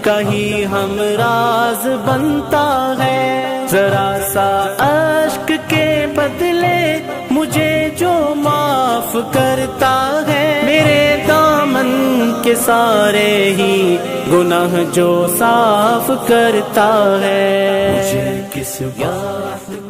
कहीं हम राज बनता है। जरा सा अश्क के बदले मुझे जो माफ करता है, मेरे दामन के सारे ही गुनाह जो साफ करता है। मुझे किस बात